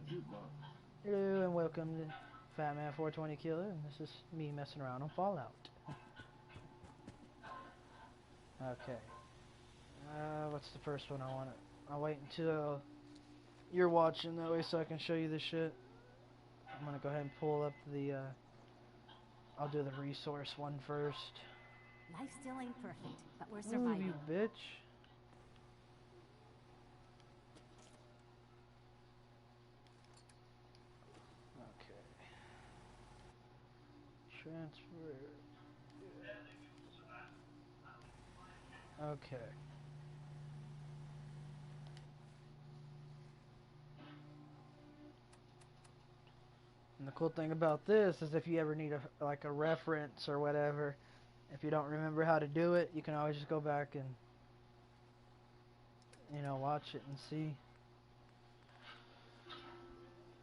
Hello and welcome to Fat Man 420 Killer, and this is me messing around on Fallout. Okay. What's the first one I want to... I'll wait until you're watching that way so I can show you this shit. I'm gonna go ahead and pull up the, I'll do the resource one first. Life still ain't perfect, but we're Ooh, surviving. you bitch. Okay. Transfer. Okay. And the cool thing about this is if you ever need a reference or whatever, if you don't remember how to do it, you can always just go back and, you know, watch it and see.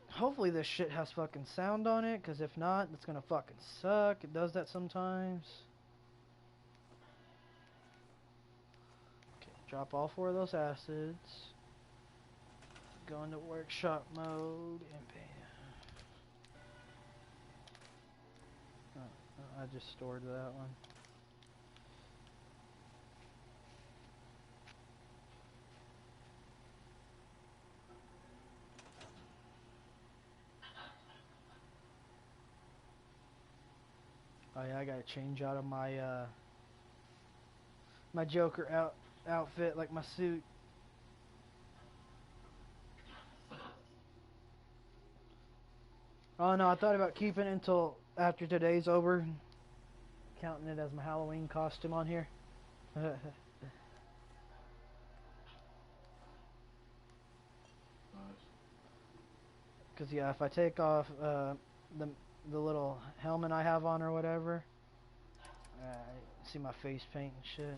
Hopefully this shit has fucking sound on it, because if not, it's gonna fucking suck. It does that sometimes. Okay, drop all 4 of those acids. Go into workshop mode and paint. Oh, I just stored that one. Oh yeah, I gotta change out of my my Joker outfit, like my suit. Oh no, I thought about keeping it until after today's over, counting it as my Halloween costume on here. Cause yeah, if I take off the little helmet I have on or whatever, see my face paint and shit.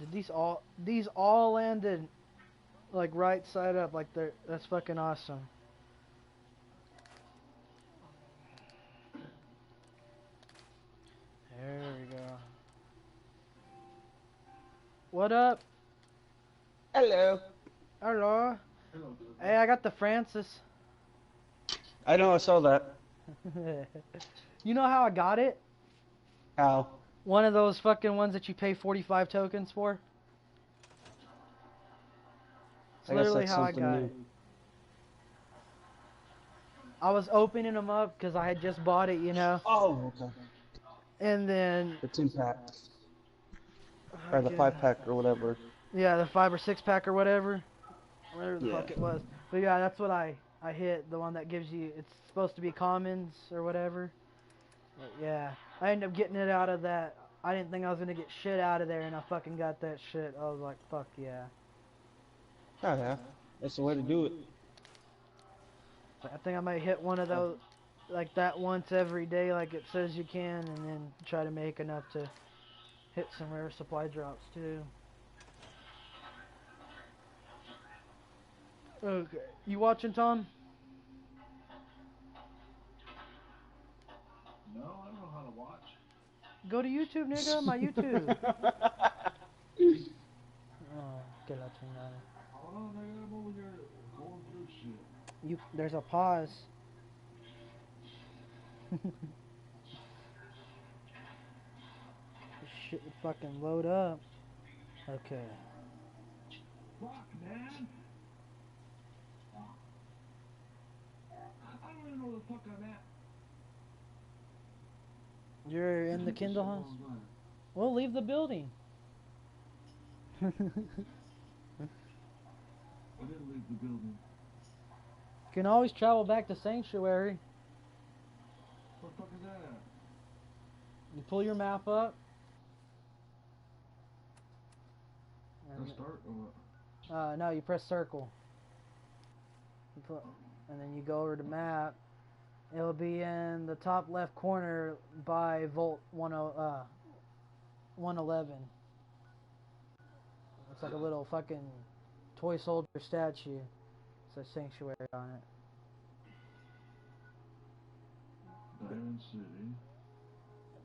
Did these all landed like right side up, like that's fucking awesome. There we go. What up? Hello. Hello. Hey, I got the Francis. I know, I saw that. You know how I got it? How? One of those fucking ones that you pay 45 tokens for. It's I guess literally that's how I something got new. it. I was opening them up because I had just bought it, you know. Oh, okay. And then... The 2-pack. Or the Okay. 5-pack or whatever. Yeah, the 5 or 6 pack or whatever. Whatever the Yeah. fuck it was. But yeah, that's what I hit. The one that gives you... It's supposed to be commons or whatever. But yeah. I ended up getting it out of that. I didn't think I was going to get shit out of there, and I fucking got that shit. I was like, fuck yeah. Oh, yeah. That's the way to do it. I think I might hit one of those, like that once every day, like it says you can, and then try to make enough to hit some rare supply drops too. Okay, you watching, Tom? No, I don't know how to watch. Go to YouTube, nigga. My YouTube. Oh, que la chingada. Hold on, nigga, I'm over here going through shit. There's a pause. This shit would fucking load up. Okay. Fuck, man! I don't even know where the fuck I'm at. You're in the Kindle, huh? Well, leave the building. I didn't leave the building. You can always travel back to Sanctuary. Where the fuck is that at? You pull your map up. Let's start or what? No, you press circle. And then you go over to map. It'll be in the top left corner by Volt 111. It's like a little fucking toy soldier statue. It says Sanctuary on it. Diamond City.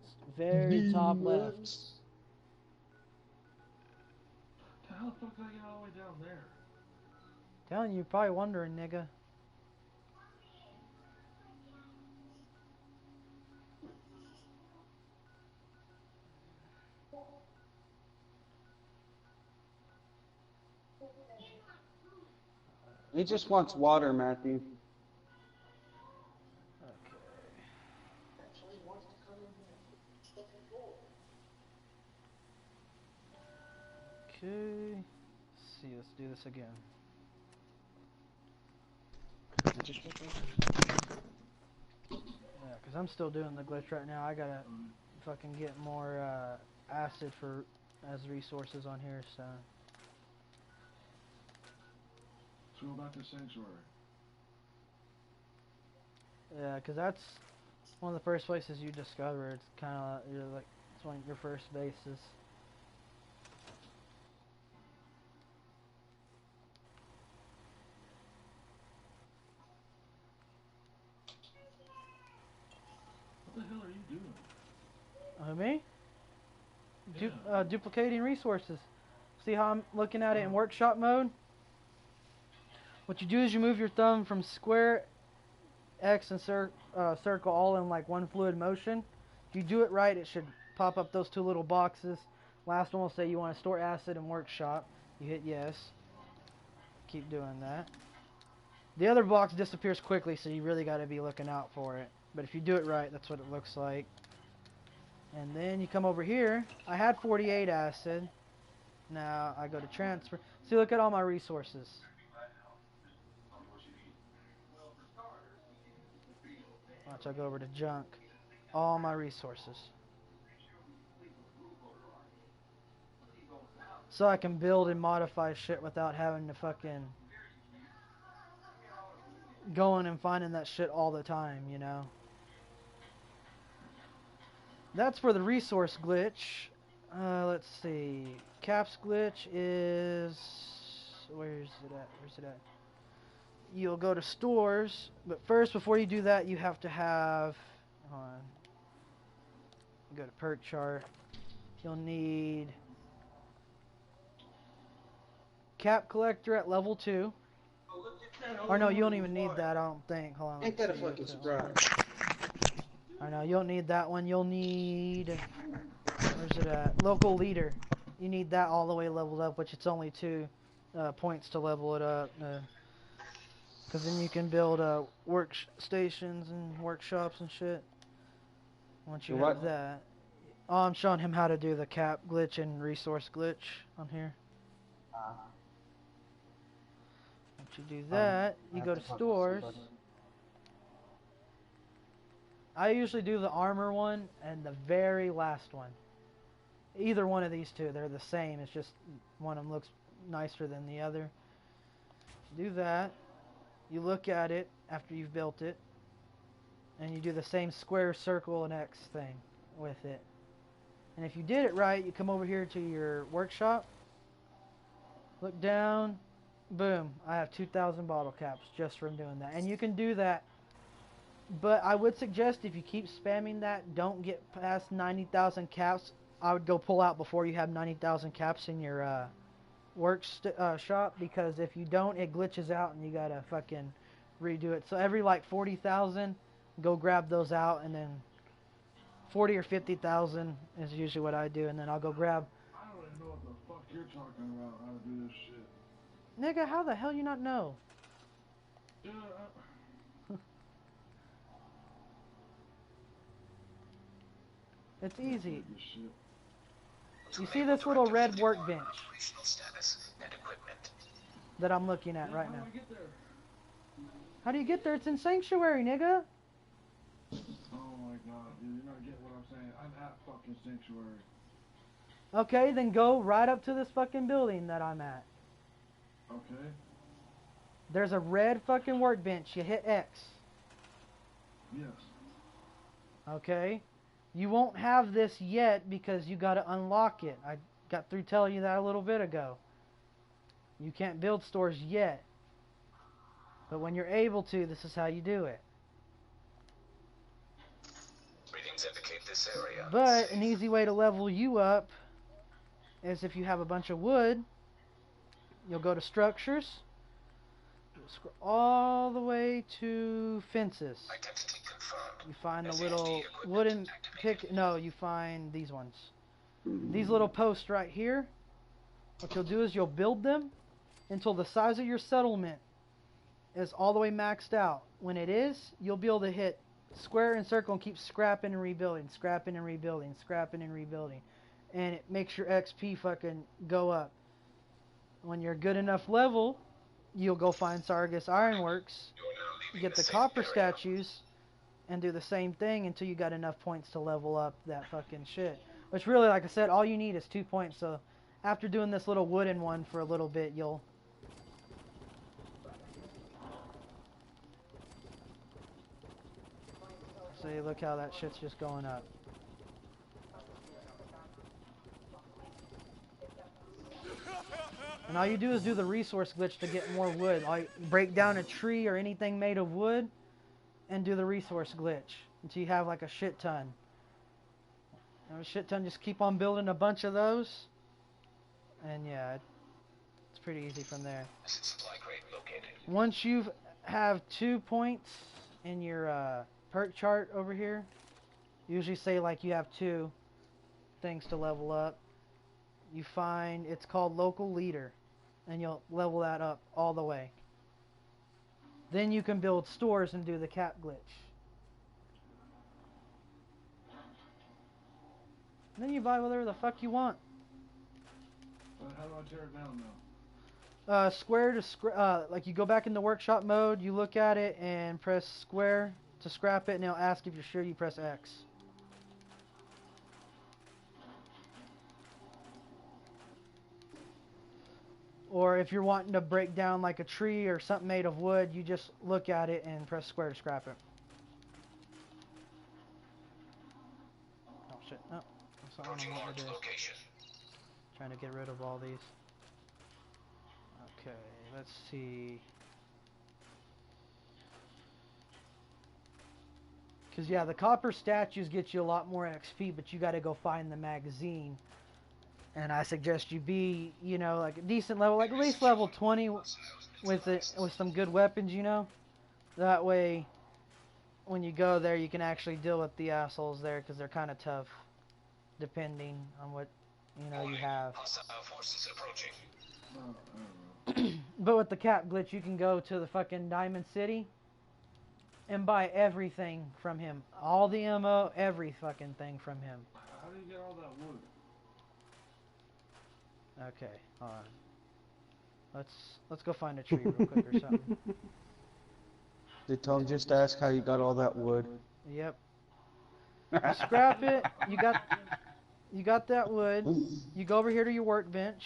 It's very top left. How the fuck did I get all the way down there? Telling you, you're probably wondering, nigga. He just wants water, Matthew. Okay. Let's see, let's do this again. Yeah, because I'm still doing the glitch right now. I gotta fucking get more acid for as resources on here, so. Let's go back to Sanctuary. Yeah, because that's one of the first places you discover. It's kind of, you're like, it's one of your first bases. What the hell are you doing? Me? Yeah. Duplicating resources. See how I'm looking at it in workshop mode? What you do is you move your thumb from square, X, and circle all in like one fluid motion. If you do it right, it should pop up those two little boxes. Last one will say you want to store acid in workshop. You hit yes. Keep doing that. The other box disappears quickly, so you really got to be looking out for it. But if you do it right, that's what it looks like. And then you come over here. I had 48 acid. Now I go to transfer. See, look at all my resources. Watch, I go over to junk. All my resources. So I can build and modify shit without having to fucking going and finding that shit all the time, you know. That's for the resource glitch. Let's see. Caps glitch is... Where's it at? Where's it at? You'll go to stores, but first, before you do that, you have to have... Hold on. You go to perk chart. You'll need... Cap collector at level 2. Or no, you don't even need that, I don't think. Hold on. Ain't that a fucking surprise? I know, you don't need that one. You'll need... Where's it at? Local leader. You need that all the way leveled up, which it's only 2 points to level it up. Because then you can build workstations and workshops and shit. Once you have that. Oh, I'm showing him how to do the cap glitch and resource glitch on here. Once you do that, you go to stores. I usually do the armor one and the very last one. Either one of these two, they're the same. It's just one of them looks nicer than the other. Do that. You look at it after you've built it. And you do the same square, circle, and X thing with it. And if you did it right, you come over here to your workshop. Look down. Boom. I have 2,000 bottle caps just from doing that. And you can do that. But I would suggest if you keep spamming that, don't get past 90,000 caps. I would go pull out before you have 90,000 caps in your workshop, because if you don't, it glitches out and you gotta fucking redo it. So every like 40,000, go grab those out, and then 40 or 50,000 is usually what I do, and then I'll go grab. I don't even know what the fuck you're talking about, how to do this shit. Nigga, how the hell you not know? Yeah, It's easy. this shit. You see this little red workbench that I'm looking at right How do now? I get there? How do you get there? It's in Sanctuary, nigga. Oh my god, dude, you're not getting what I'm saying. I'm at fucking Sanctuary. Okay, then go right up to this fucking building that I'm at. Okay? There's a red fucking workbench. You hit X. Yes. Okay? You won't have this yet because you gotta unlock it. I got through telling you that a little bit ago. You can't build stores yet. But when you're able to, this is how you do it. Readings indicate this area. But an easy way to level you up is if you have a bunch of wood, You'll go to structures. You'll scroll all the way to fences. Identity confirmed. You find the SAD little equipment wooden activated. pick. No, you find these ones. These little posts right here. What you'll do is you'll build them until the size of your settlement is all the way maxed out. When it is, you'll be able to hit square and circle and keep scrapping and rebuilding, scrapping and rebuilding, scrapping and rebuilding. And it makes your XP fucking go up. When you're a good enough level, you'll go find Sargas Ironworks, You're now leaving get the safe copper area. statues, and do the same thing until you got enough points to level up that fucking shit. Which really, like I said, all you need is 2 points. So after doing this little wooden one for a little bit, you'll... See, look how that shit's just going up. And all you do is do the resource glitch to get more wood. Break down a tree or anything made of wood and do the resource glitch until you have like a shit ton. And a shit ton, just keep on building a bunch of those. And yeah, it's pretty easy from there. Asset supply crate located. Once you have 2 points in your perk chart over here, usually say like you have 2 things to level up. You find, it's called local leader, and you'll level that up all the way. Then you can build stores and do the cap glitch. And then you buy whatever the fuck you want. But how do I tear it down now? Square to like you go back into workshop mode, you look at it and press square to scrap it, and it'll ask if you're sure. You press X. Or if you're wanting to break down like a tree or something made of wood, you just look at it and press square to scrap it. Oh shit, no. That's not what I Approaching want marked to do. location. Trying to get rid of all these. Okay, let's see. Because yeah, the copper statues get you a lot more XP, but you got to go find the magazine. And I suggest you be, you know, like a decent level, like at least level 20 with it, with some good weapons, you know. That way, when you go there, you can actually deal with the assholes there, because they're kind of tough, depending on what, you know, you have. Hostile forces approaching. I don't know. But with the cap glitch, you can go to the fucking Diamond City and buy everything from him. All the ammo, every fucking thing from him. How do you get all that wood? Okay, hold on. Let's go find a tree real quick or something. Did Tom just ask how you got all that wood? Yep. You scrap it. You got that wood. You go over here to your workbench.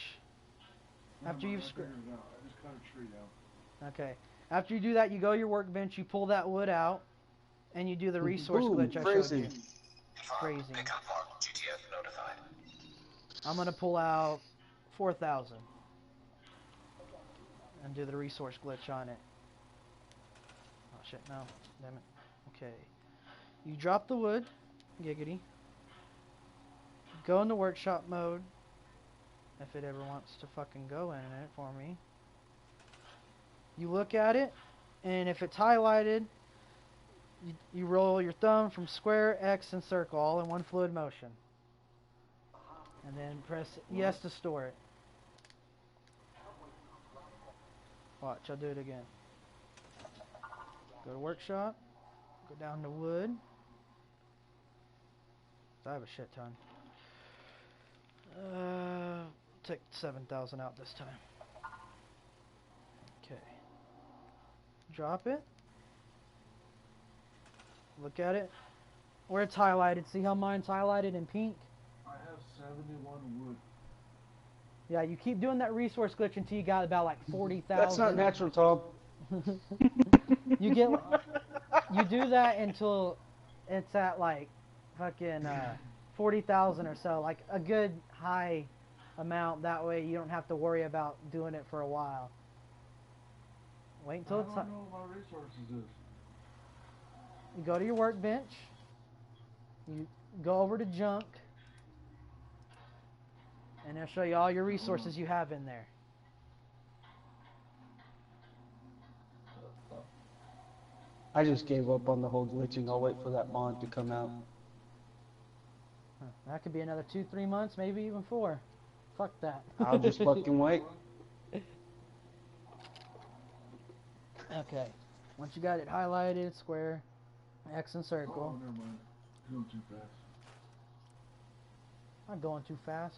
After you've I figured it out. I just cut a tree down. Okay. After you do that, you go to your workbench. You pull that wood out, and you do the resource Boom, glitch I showed crazy. you. Confirmed. Crazy. Pickup mark. GTF notified. I'm gonna pull out 4,000 and do the resource glitch on it. Oh shit, no, damn it. Okay, you drop the wood, giggity. Go into workshop mode, if it ever wants to fucking go in it for me. You look at it, and if it's highlighted, you roll your thumb from square, X, and circle all in one fluid motion. And then press yes to store it. Watch, I'll do it again. Go to workshop. Go down to wood. I have a shit ton. Take 7,000 out this time. Okay. Drop it. Look at it. Where it's highlighted. See how mine's highlighted in pink? I have 71 wood. Yeah, you keep doing that resource glitch until you got about like 40,000. That's not natural, Tom. You get, you do that until it's at like fucking 40,000 or so, like a good high amount. That way you don't have to worry about doing it for a while. Wait until I it's. don't know what my resources is. You go to your workbench. You go over to junk. And it'll show you all your resources you have in there. I just gave up on the whole glitching. I'll wait for that mod to come out. Huh, that could be another 2-3 months, maybe even 4. Fuck that. I'll just fucking wait. Okay. Once you got it highlighted, square, X and Oh, circle. never mind. Going too fast. I'm going too fast.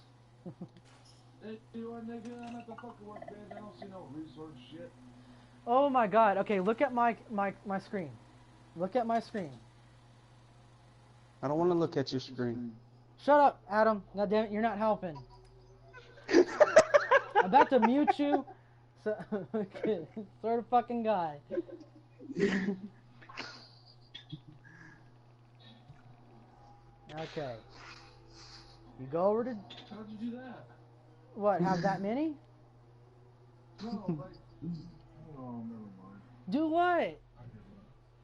Hey, you what, nigga? I'm at the fucking work bench. I don't see no resource shit. Oh my god. Okay, look at my screen. Look at my screen. I don't want to look at your screen. Shut up, Adam. God damn it, you're not helping. I'm about to mute you. So, okay, sort of fucking guy. Okay. You go over to How'd you do that? what? Have that many? No, like. Oh, never mind. Do what? I give up.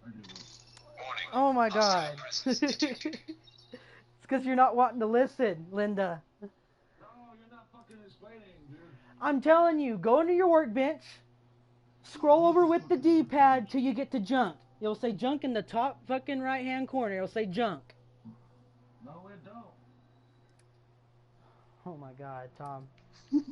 I give up. Warning. Oh my Hostile god. presence It's detected. because you're not wanting to listen, Linda. No, you're not fucking explaining, dude. I'm telling you, go into your workbench, scroll over with the D-pad till you get to junk. It'll say junk in the top fucking right-hand corner. It'll say junk. No, it don't. Oh my god, Tom. Crafting,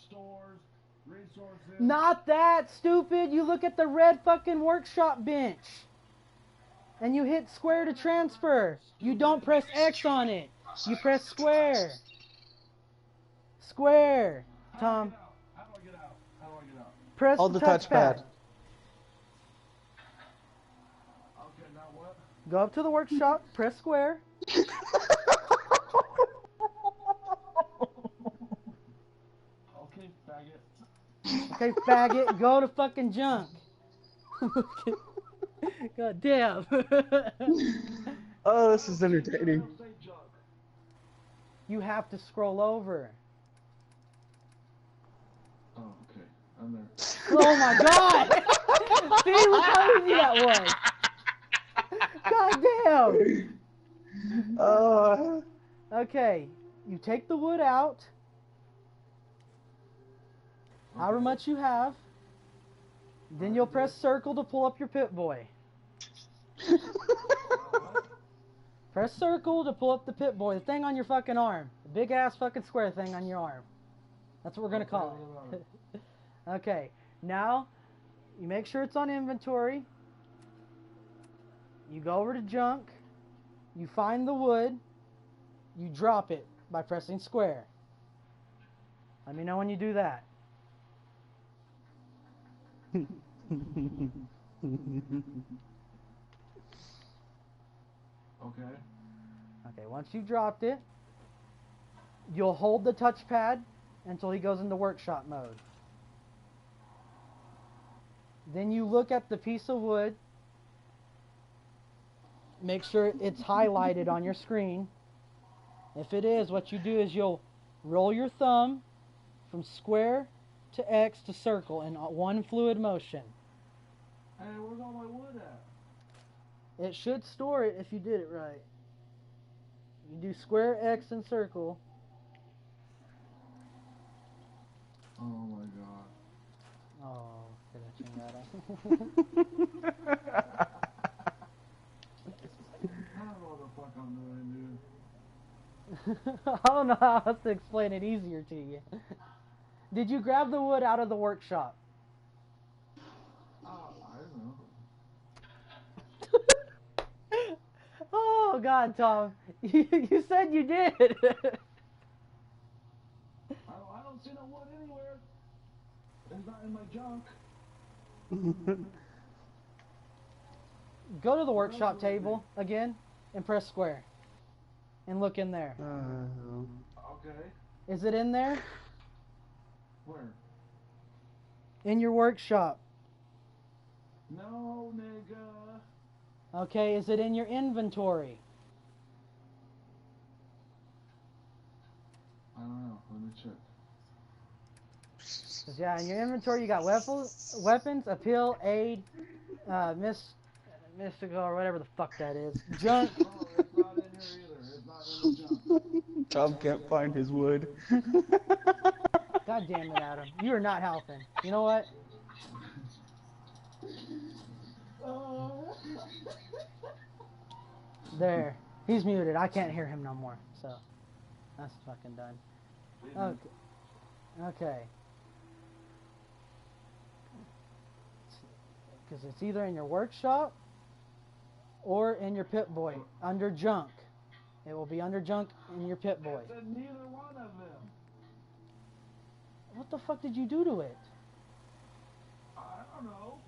stores, resources. Not that, stupid. You look at the red fucking workshop bench. And you hit square to transfer. You don't press X on it. You press square. Square. Tom, How do I get out? How do I get out? press Hold the the touchpad. touchpad. Okay, now what? Go up to the workshop, press square. Okay, faggot. Okay, faggot, go to fucking junk. God damn. Oh, this is entertaining. Don't say junk. You have to scroll over. Oh, okay. I'm there. Oh my god! See, look how easy that was. God damn! Okay, you take the wood out, however much you have. Then you'll press circle to pull up your Pip-Boy. Press circle to pull up the Pip-Boy, the thing on your fucking arm. The big ass fucking square thing on your arm. That's what we're gonna call it. Okay, now you make sure it's on inventory. You go over to junk. You find the wood. You drop it by pressing square. Let me know when you do that. Okay. Okay, once you've dropped it, you'll hold the touchpad until he goes into workshop mode. Then you look at the piece of wood. Make sure it's highlighted on your screen. If it is, what you do is you'll roll your thumb from square to X to circle in one fluid motion. Hey, where's all my wood at? It should store it if you did it right. You do square, X, and circle. Oh my god. Oh, finishing that up. I don't know what the fuck I'm doing, dude. I don't know how else to explain it easier to you. Did you grab the wood out of the workshop? Oh, I don't know. Oh God, Tom, you said you did. I don't see no wood anywhere. It's not in my junk. Go to the workshop table again and press square. And look in there. Okay. Is it in there? Where? In your workshop. No, nigga. Okay, is it in your inventory? I don't know. Let me check. 'Cause, yeah, in your inventory you got weapons, appeal, aid, mystical, or whatever the fuck that is. Junk. Oh, it's not in here either. It's not in the junk. Tom can't find his wood. God damn it, Adam. You are not helping. You know what? There. He's muted. I can't hear him no more. So that's fucking done. Okay. Okay. Because it's either in your workshop or in your Pip-Boy under junk. It will be under junk in your Pip-Boy. It said neither one of them. What the fuck did you do to it? I don't know.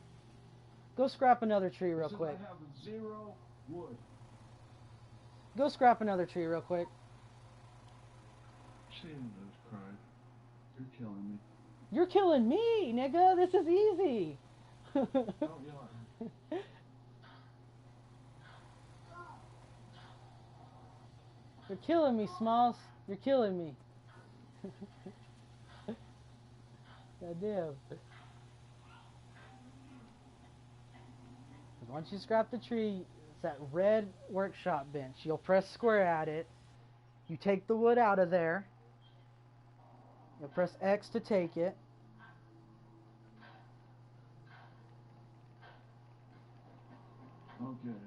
Go scrap another tree real It says quick. I have 0 wood. Go scrap another tree real quick. Jesus Christ. You're killing me. You're killing me, nigga. This is easy. Don't yell at me. You're killing me, Smalls. You're killing me. Goddamn. Once you scrap the tree, it's that red workshop bench. You'll press square at it. You take the wood out of there. You'll press X to take it. Okay.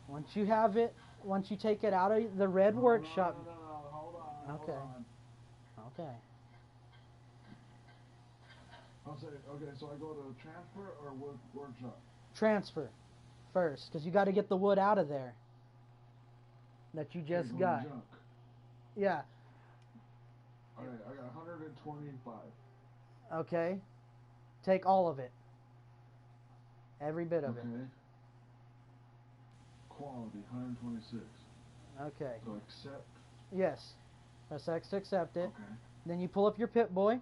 Once you have it, once you take it out of the red workshop. No, hold on. Okay. Hold on. Okay. I'll say, okay, so I go to transfer or workshop? Transfer first, because you got to get the wood out of there that you just Okay, got. junk. Yeah. Alright, I got 125. Okay. Take all of it. Every bit of Okay. Quality, 126. it. Okay. So accept. Yes. Press X to accept it. Okay. Then you pull up your Pip-Boy.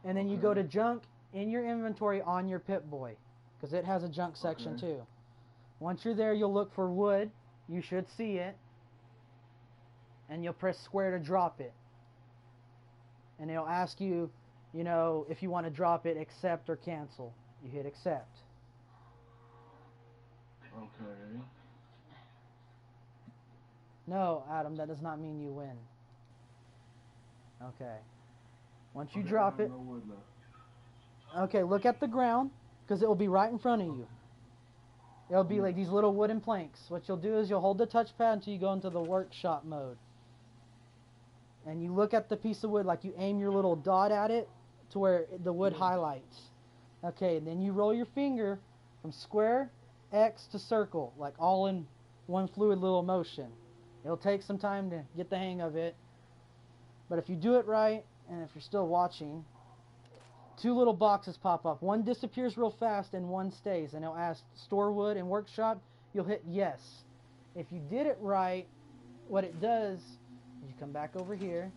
And then you go Okay. to junk in your inventory on your Pip-Boy. Because it has a junk section Okay. too. Once you're there, you'll look for wood. You should see it. And you'll press square to drop it. And it'll ask you, you know, if you want to drop it, accept or cancel. You hit accept. Okay. No, Adam, that does not mean you win. Okay. Once you Okay, drop I it, have no wood left. okay, look at the ground, because it will be right in front of you. It'll be like these little wooden planks. What you'll do is you'll hold the touchpad until you go into the workshop mode. And you look at the piece of wood, like you aim your little dot at it to where the wood highlights. Okay, then you roll your finger from square, X to circle, like all in one fluid little motion. It'll take some time to get the hang of it. But if you do it right, and if you're still watching, 2 little boxes pop up. One disappears real fast and one stays. And it'll ask store wood and workshop. You'll hit yes. If you did it right, what it does is you come back over here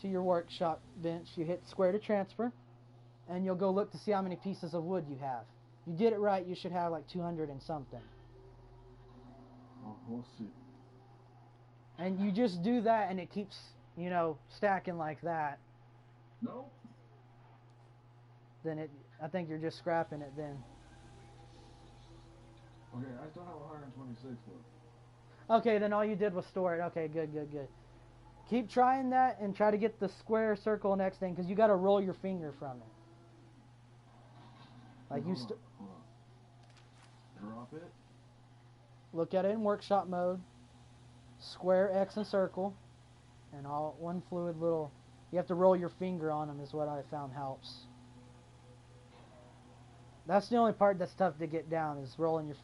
to your workshop bench. You hit square to transfer. And you'll go look to see how many pieces of wood you have. You did it right, you should have like 200 and something. Oh, we'll see. And you just do that and it keeps, you know, stacking like that. No? Then I think you're just scrapping it then. Okay, I still have 126 though. Okay, then all you did was store it. Okay, good. Keep trying that and try to get the square, circle, next thing, because you got to roll your finger from it. Like you Hold on. Drop it. look at it in workshop mode. Square, X, and circle, and all one fluid little. You have to roll your finger on them, is what I found helps. That's the only part that's tough to get down, is rolling your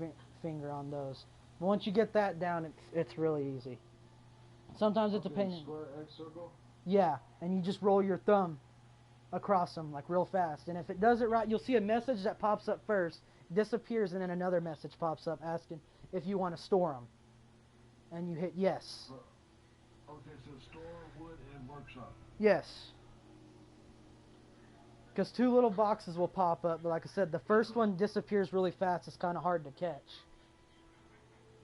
finger on those. But once you get that down, it's really easy. Sometimes it's a pain. Square, X, circle. Yeah, and you just roll your thumb across them like real fast. And if it does it right, you'll see a message that pops up first, disappears, and then another message pops up asking if you want to store them. And you hit yes. Okay, so store, wood, and workshop. Yes. Because 2 little boxes will pop up, but like I said, the first one disappears really fast. It's kind of hard to catch.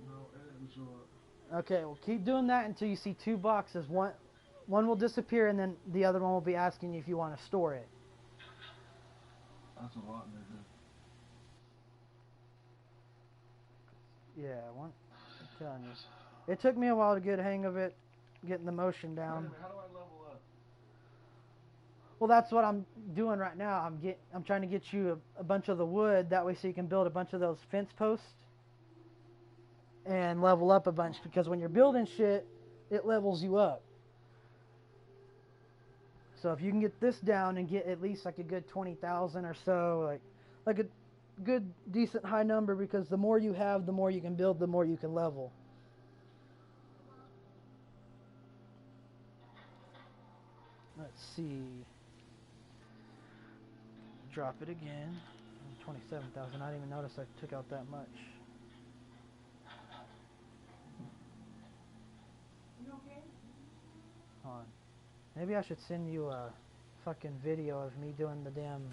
No, it didn't show up. Okay, well keep doing that until you see 2 boxes. One will disappear, and then the other one will be asking you if you want to store it. That's a lot, nigga. Yeah, I'm telling you. It took me a while to get a hang of it, getting the motion Wait a down. minute, how do I level up? Well, that's what I'm doing right now. I'm trying to get you a bunch of the wood, that way so you can build a bunch of those fence posts and level up a bunch, because when you're building shit, it levels you up. So if you can get this down and get at least like a good 20,000 or so, like a good decent high number, because the more you have, the more you can build, the more you can level. Let's see. Drop it again. 27,000. I didn't even notice I took out that much. Hold on. Maybe I should send you a fucking video of me doing the damn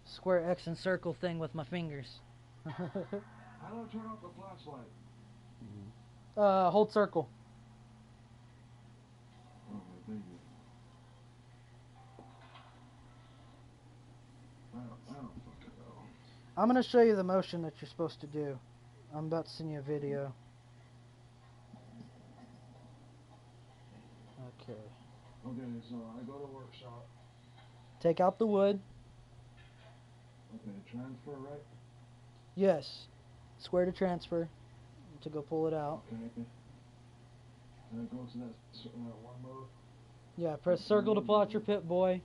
square X and circle thing with my fingers. How do I turn off the flashlight? Hold circle. Okay, thank you. I don't fucking know. I'm gonna show you the motion that you're supposed to do. I'm about to send you a video. Okay. Okay, so I go to workshop. Take out the wood. Okay, transfer, right? Yes. Square to transfer. To go pull it out. Okay. And it goes to that one mode. Yeah, press circle to pull out your Pip Boy.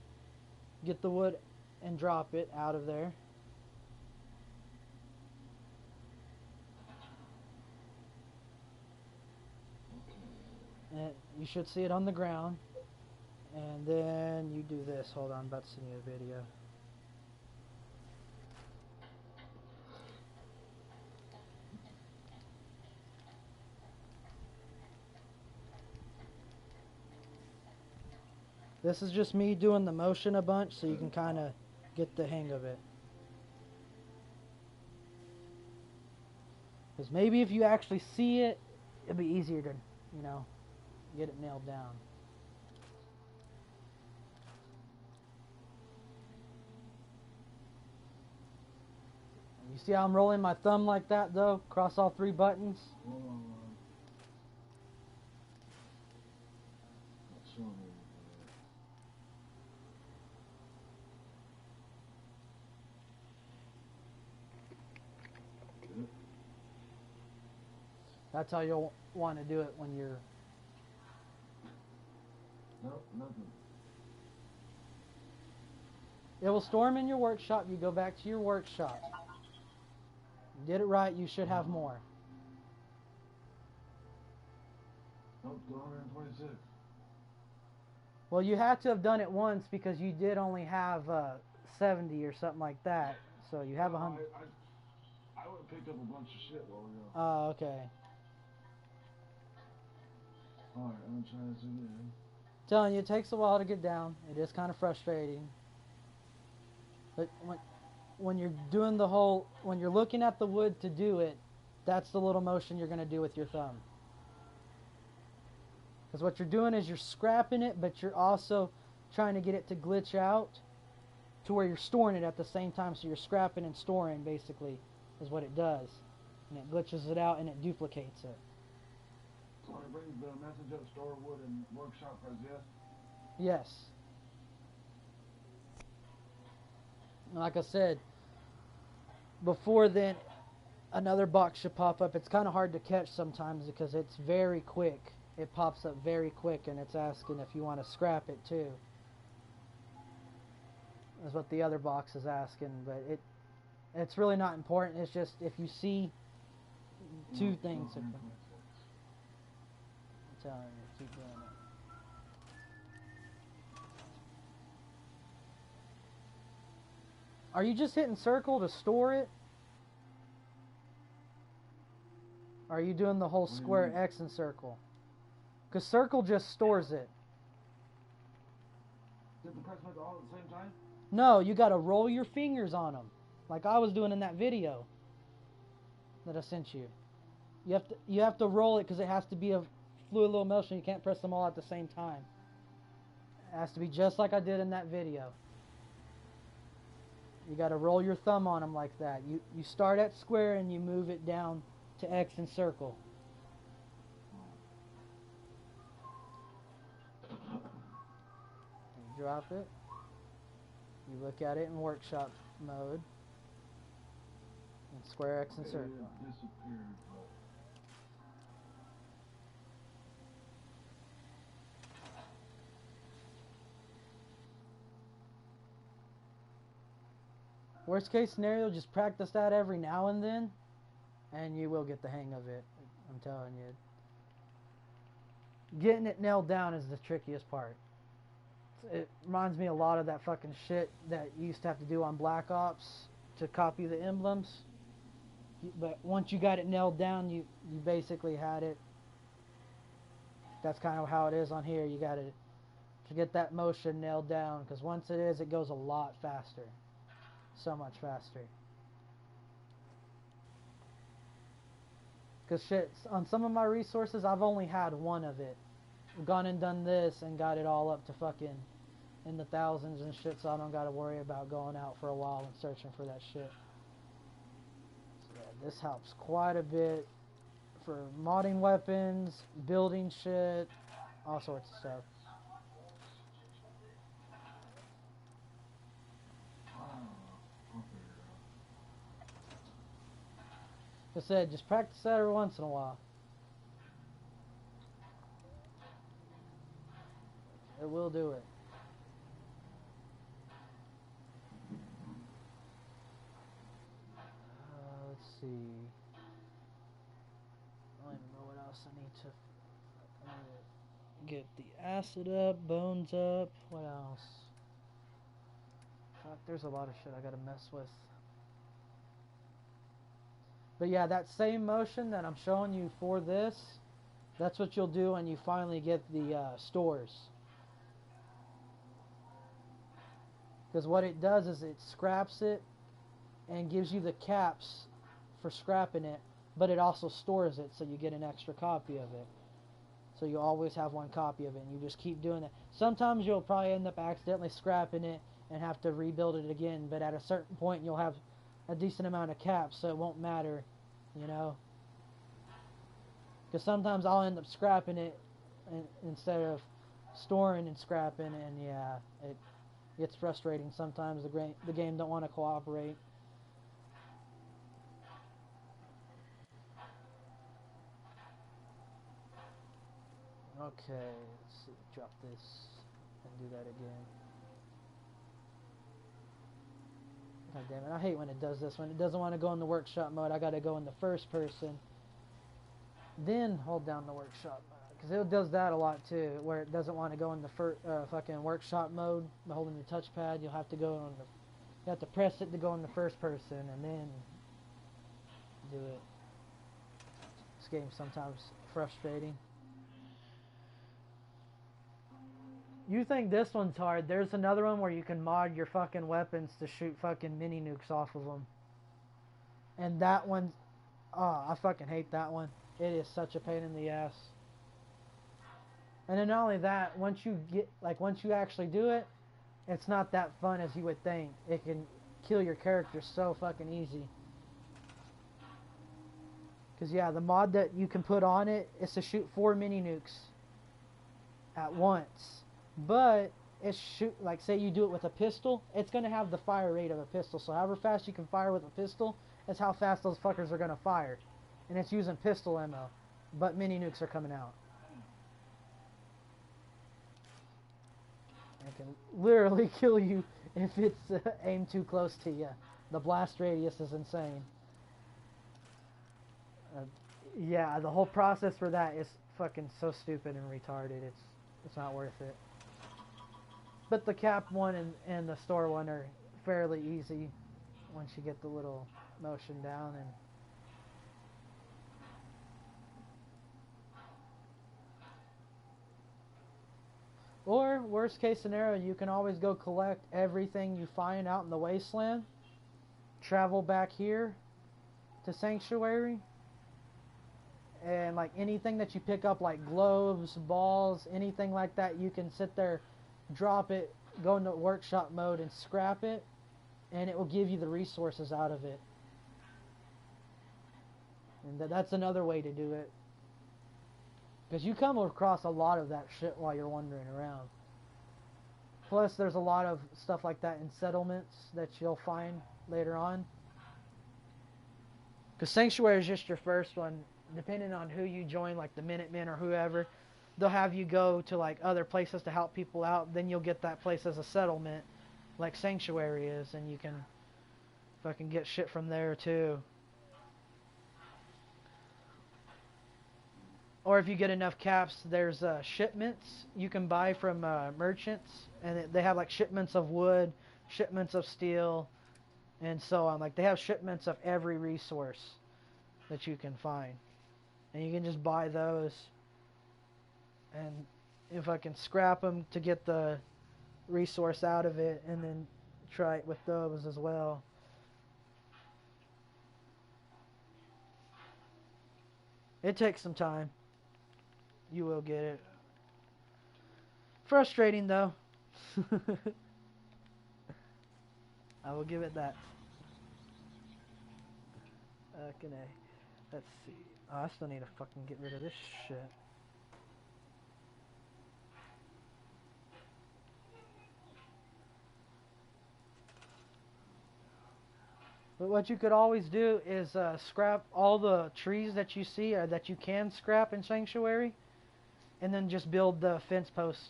Get the wood and drop it out of there. And you should see it on the ground. And then you do this. Hold on, I'm about to send you a video. This is just me doing the motion a bunch so you can kind of get the hang of it. Because maybe if you actually see it, it'll be easier to, you know, get it nailed down. You see how I'm rolling my thumb like that though? Across all three buttons? Hold on. Show me. That's how you'll want to do it when you're... Nope, nothing. It will storm in your workshop. You go back to your workshop. You did it right, you should have more. Nope, 126. Well, you had to have done it once because you did only have 70 or something like that. So you have 100. I would have picked up a bunch of shit while we were. Oh, okay. Alright, I'm trying to zoom in. Telling you, it takes a while to get down. It is kind of frustrating. But when you're doing the whole, when you're looking at the wood to do it, that's the little motion you're going to do with your thumb. Because what you're doing is you're scrapping it, but you're also trying to get it to glitch out to where you're storing it at the same time. So you're scrapping and storing, basically, is what it does. And it glitches it out and it duplicates it. So I bring the message up, store wood, and workshop as yes? Yes. Like I said, before then, another box should pop up. It's kind of hard to catch sometimes because it's very quick. It pops up very quick, and it's asking if you want to scrap it too. That's what the other box is asking, but it's really not important. It's just if you see two things. I'm telling you, keep doing it. Are you just hitting circle to store it? Or are you doing the whole square X and circle? Because circle just stores it. Did the press make all at the same time? No, you got to roll your fingers on them, like I was doing in that video that I sent you. You have to roll it because it has to be a fluid little motion. You can't press them all at the same time. It has to be just like I did in that video. You got to roll your thumb on them like that. You start at square and you move it down to X and circle. You drop it. You look at it in workshop mode. And square X and circle. It disappeared, but... Worst case scenario, just practice that every now and then, and you will get the hang of it. I'm telling you. Getting it nailed down is the trickiest part. It reminds me a lot of that fucking shit that you used to have to do on Black Ops to copy the emblems. But once you got it nailed down, you basically had it. That's kind of how it is on here. You got to get that motion nailed down, because once it is, it goes a lot faster. So much faster. Because shit, on some of my resources, I've only had one of it. Gone and done this and got it all up to fucking in the thousands and shit, so I don't got to worry about going out for a while and searching for that shit. So yeah, this helps quite a bit for modding weapons, building shit, all sorts of stuff. Like I said, just practice that every once in a while. It will do it. Let's see. I don't even know what else I need to get the acid up, bones up. What else? Fuck, there's a lot of shit I gotta mess with. But yeah, that same motion that I'm showing you for this, that's what you'll do when you finally get the stores. Because what it does is it scraps it and gives you the caps for scrapping it, but it also stores it so you get an extra copy of it. So you always have one copy of it, and you just keep doing that. Sometimes you'll probably end up accidentally scrapping it and have to rebuild it again, but at a certain point you'll have a decent amount of caps, so it won't matter, you know. Because sometimes I'll end up scrapping it instead of storing and scrapping, and yeah, it gets frustrating. Sometimes the game don't want to cooperate. Okay, let's see, drop this and do that again. God damn it, I hate when it does this. When it doesn't want to go in the workshop mode, I gotta go in the first person, then hold down the workshop mode. Because it does that a lot too, where it doesn't want to go in the fucking workshop mode by holding the touchpad. You'll have to go on the, you have to press it to go in the first person and then do it. This game's sometimes frustrating. You think this one's hard? There's another one where you can mod your fucking weapons to shoot fucking mini nukes off of them. And that one, oh, I fucking hate that one. It is such a pain in the ass. And then not only that, once you actually do it, it's not that fun as you would think. It can kill your character so fucking easy. Because yeah, the mod that you can put on it is to shoot 4 mini nukes at once. But it's like say you do it with a pistol, it's going to have the fire rate of a pistol. So however fast you can fire with a pistol is how fast those fuckers are going to fire. And it's using pistol ammo, but mini nukes are coming out. It can literally kill you if it's aimed too close to you. The blast radius is insane. Yeah, the whole process for that is fucking so stupid and retarded. It's not worth it. But the cap one and the store one are fairly easy once you get the little motion down. And or worst case scenario, you can always go collect everything you find out in the wasteland, travel back here to Sanctuary, and like anything that you pick up, like globes, balls, anything like that, you can sit there, drop it, go into workshop mode and scrap it, and it will give you the resources out of it. And that's another way to do it. Because you come across a lot of that shit while you're wandering around. Plus, there's a lot of stuff like that in settlements that you'll find later on. Because Sanctuary is just your first one. Depending on who you join, like the Minutemen or whoever, they'll have you go to like other places to help people out. Then you'll get that place as a settlement, like Sanctuary is, and you can fucking get shit from there too. Or if you get enough caps, there's shipments you can buy from merchants, and they have like shipments of wood, shipments of steel, and so on. Like they have shipments of every resource that you can find, and you can just buy those, and if I can scrap them to get the resource out of it, and then try it with those as well. It takes some time. You will get it. Frustrating though. I will give it that. Okay, let's see. Oh, I still need to fucking get rid of this shit. But what you could always do is scrap all the trees that you see or that you can scrap in Sanctuary, and then just build the fence posts.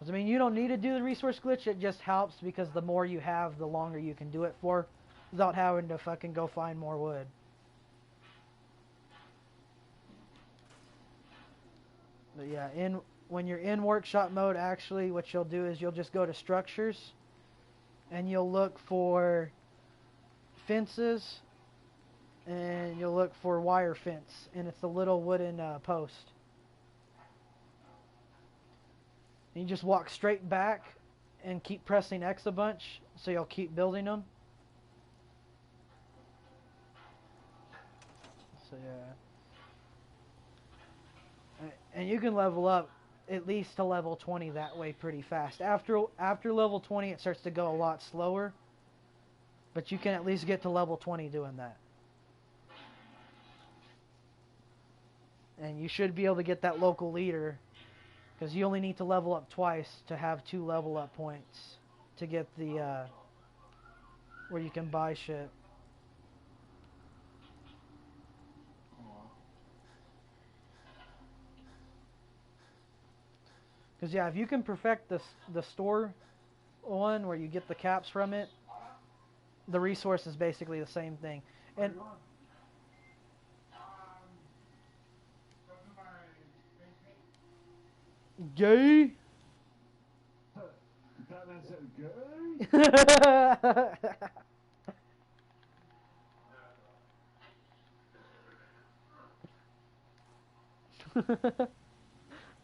I mean, you don't need to do the resource glitch, it just helps because the more you have, the longer you can do it for without having to fucking go find more wood. But yeah, when you're in workshop mode, actually what you'll do is you'll just go to structures and you'll look for fences, and you'll look for wire fence, and it's a little wooden post. And you just walk straight back and keep pressing X a bunch, so you'll keep building them. So yeah. And you can level up at least to level 20 that way pretty fast. After level 20 it starts to go a lot slower, but you can at least get to level 20 doing that. And you should be able to get that local leader, because you only need to level up twice to have 2 level up points to get the where you can buy shit. Because yeah, if you can perfect the store one where you get the caps from it, the resource is basically the same thing. And gay. Batman said gay.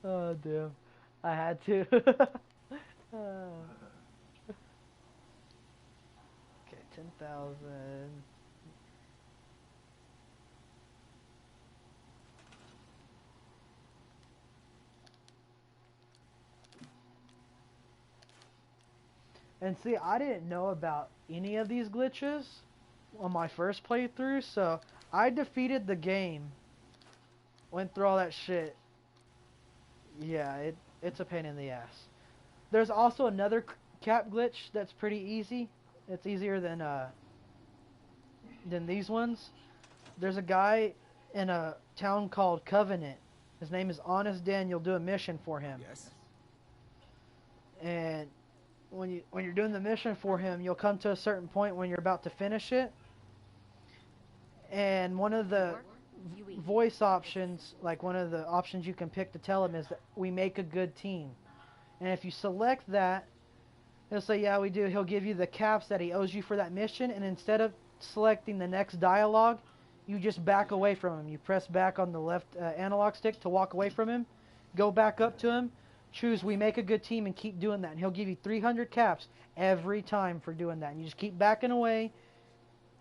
Oh damn. I had to. Okay, 10,000. And see, I didn't know about any of these glitches on my first playthrough, so I defeated the game. Went through all that shit. Yeah, it's a pain in the ass. There's also another cap glitch that's pretty easy. It's easier than these ones. There's a guy in a town called Covenant. His name is Honest Dan. You'll do a mission for him. Yes. And when you're doing the mission for him, you'll come to a certain point when you're about to finish it. And one of the voice options, like one of the options you can pick to tell him, is that we make a good team. And if you select that, he'll say, yeah, we do. He'll give you the caps that he owes you for that mission, and instead of selecting the next dialogue, you just back away from him. You press back on the left analog stick to walk away from him, go back up to him, choose we make a good team, and keep doing that. And he'll give you 300 caps every time for doing that. And you just keep backing away.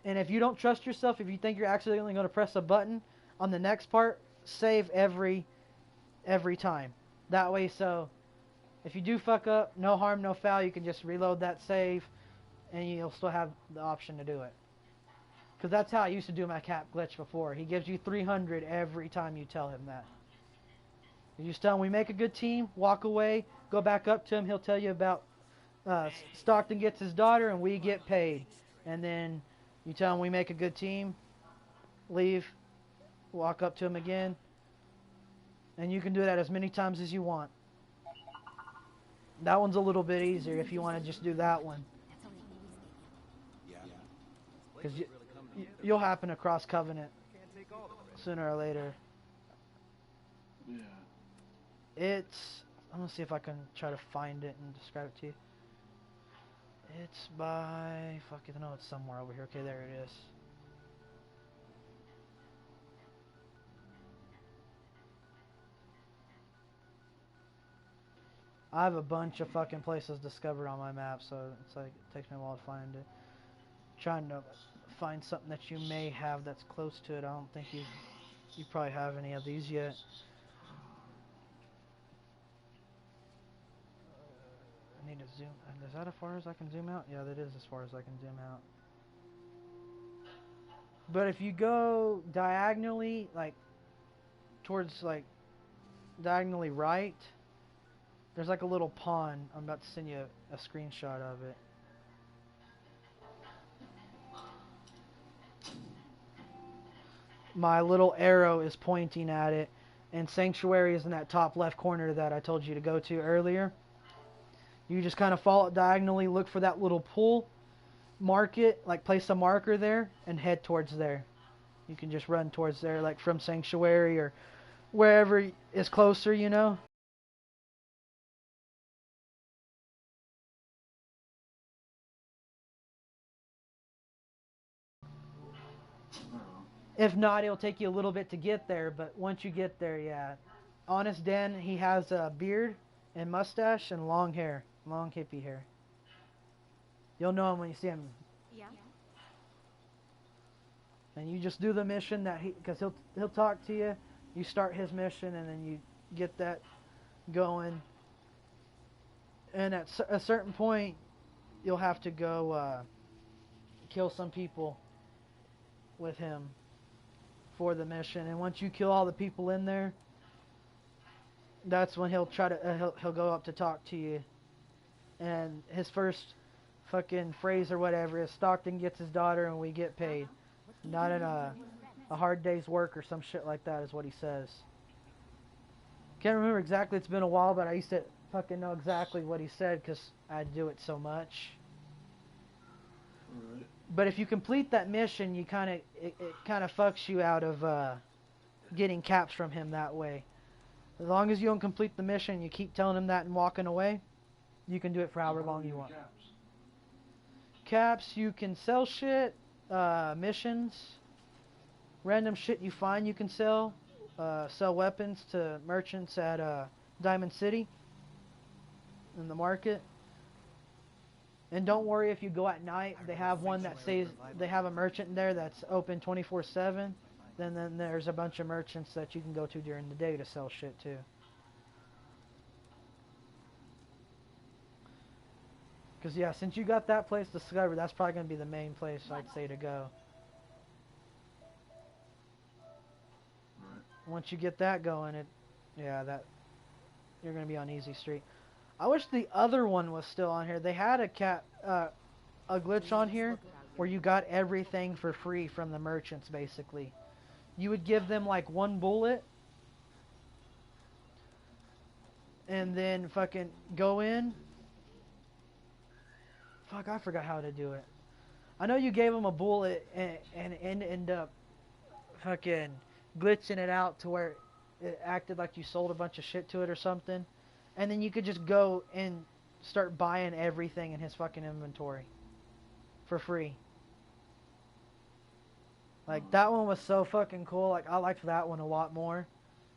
And if you don't trust yourself, if you think you're accidentally going to press a button on the next part, save every time. That way, so if you do fuck up, no harm, no foul, you can just reload that save, and you'll still have the option to do it. Because that's how I used to do my cap glitch before. He gives you 300 every time you tell him that. You just tell him we make a good team, walk away, go back up to him. He'll tell you about Stockton gets his daughter and we get paid. And then you tell him we make a good team, leave, walk up to him again. And you can do that as many times as you want. That one's a little bit easier if you want to just do that one. Because you'll happen across Covenant sooner or later. Yeah. I'm going to see if I can try to find it and describe it to you. It's by... Fuck it, no, it's somewhere over here. Okay, there it is. I have a bunch of fucking places discovered on my map, so it's like, it takes me a while to find it. Trying to find something that you may have that's close to it. I don't think you probably have any of these yet. I need to zoom. Is that as far as I can zoom out? Yeah, that is as far as I can zoom out. But if you go diagonally, like towards like diagonally right, there's like a little pond. I'm about to send you a screenshot of it. My little arrow is pointing at it, and Sanctuary is in that top left corner that I told you to go to earlier. You just kind of follow it diagonally, look for that little pool, mark it, like place a marker there, and head towards there. You can just run towards there, like from Sanctuary or wherever is closer, you know. If not, it'll take you a little bit to get there, but once you get there, yeah. Honest Dan, he has a beard and mustache and long hair. Long hippie hair. You'll know him when you see him. Yeah. And you just do the mission that because he'll talk to you. You start his mission and then you get that going. And at a certain point, you'll have to go kill some people with him for the mission. And once you kill all the people in there, that's when he'll try to he'll go up to talk to you. And his first fucking phrase or whatever is Stockton gets his daughter and we get paid. Not in a hard day's work or some shit like that is what he says. Can't remember exactly, it's been a while, but I used to fucking know exactly what he said because I do it so much. Alright. But if you complete that mission, you it kind of fucks you out of getting caps from him that way. As long as you don't complete the mission, you keep telling him that and walking away, you can do it for however long you want. Caps, you can sell shit, missions, random shit you find you can sell, sell weapons to merchants at Diamond City in the market. And don't worry if you go at night, they have one that says they have a merchant there that's open 24/7. Then there's a bunch of merchants that you can go to during the day to sell shit too. Because yeah, since you got that place discovered, that's probably going to be the main place I'd say to go. Right. Once you get that going, you're going to be on Easy Street. I wish the other one was still on here. They had a glitch on here where you got everything for free from the merchants, basically. You would give them like one bullet and then fucking go in. Fuck, I forgot how to do it. I know you gave them a bullet and end up fucking glitching it out to where it acted like you sold a bunch of shit to it or something. And then you could just go and start buying everything in his fucking inventory for free. Like, that one was so fucking cool. Like, I liked that one a lot more.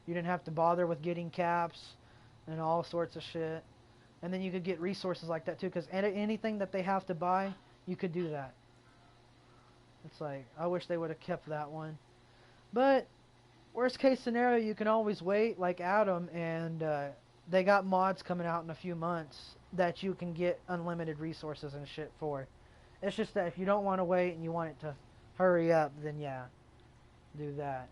You didn't have to bother with getting caps and all sorts of shit. And then you could get resources like that too, because anything that they have to buy, you could do that. It's like, I wish they would have kept that one. But, worst case scenario, you can always wait, like Adam, and they got mods coming out in a few months that you can get unlimited resources and shit for. It's just that if you don't want to wait and you want it to hurry up, then yeah, do that.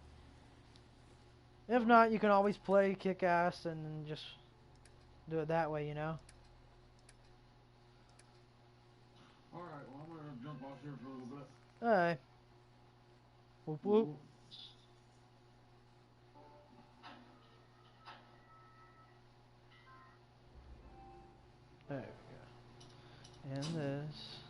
If not, you can always play kick ass and then just do it that way, you know? Alright, well, I'm gonna jump off here for a little bit. Alright. Whoop whoop. There we go. And this.